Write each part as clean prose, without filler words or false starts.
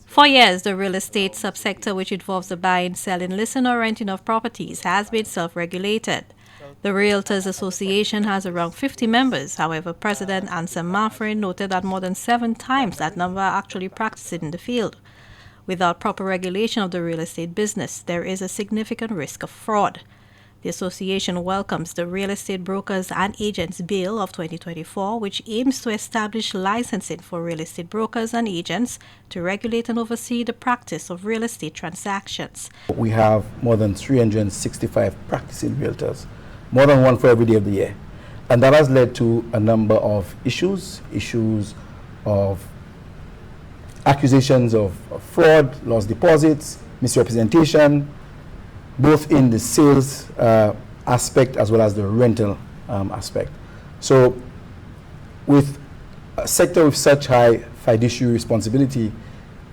For years, the real estate subsector, which involves the buying, selling, leasing, or renting of properties, has been self-regulated. The Realtors Association has around 50 members. However, President Anselm Mafrin noted that more than 7 times that number are actually practicing in the field. Without proper regulation of the real estate business, there is a significant risk of fraud. The association welcomes the Real Estate Brokers and Agents Bill of 2024, which aims to establish licensing for real estate brokers and agents to regulate and oversee the practice of real estate transactions. We have more than 365 practicing realtors, more than one for every day of the year. And that has led to a number of issues of accusations of fraud, lost deposits, misrepresentation, both in the sales aspect as well as the rental aspect. So with a sector with such high fiduciary responsibility,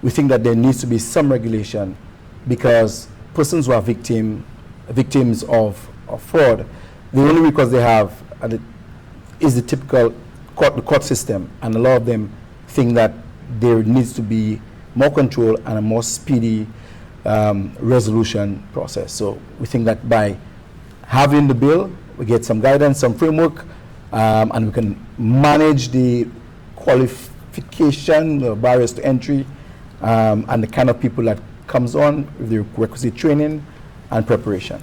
we think that there needs to be some regulation, because persons who are victims of fraud, the only recourse they have is the typical court system, and a lot of them think that there needs to be more control and a more speedy resolution process. So we think that by having the bill, we get some guidance, some framework, and we can manage the qualification, the barriers to entry, and the kind of people that comes on with the requisite training and preparation.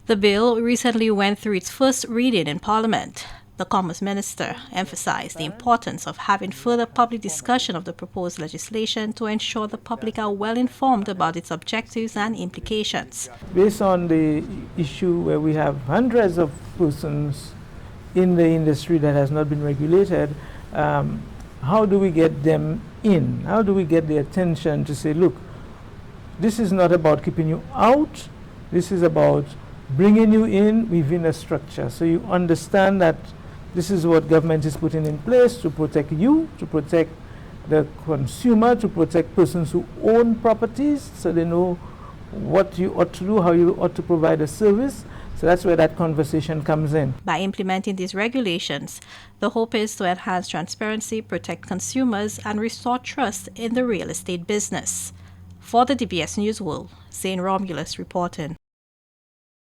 The bill recently went through its first reading in Parliament. The Commerce Minister emphasized the importance of having further public discussion of the proposed legislation to ensure the public are well informed about its objectives and implications. Based on the issue where we have hundreds of persons in the industry that has not been regulated, how do we get them in? How do we get their attention to say, look, this is not about keeping you out, this is about bringing you in within a structure, so you understand that this is what government is putting in place to protect you, to protect the consumer, to protect persons who own properties, so they know what you ought to do, how you ought to provide a service. So that's where that conversation comes in. By implementing these regulations, the hope is to enhance transparency, protect consumers, and restore trust in the real estate business. For the DBS News World, Zane Romulus reporting.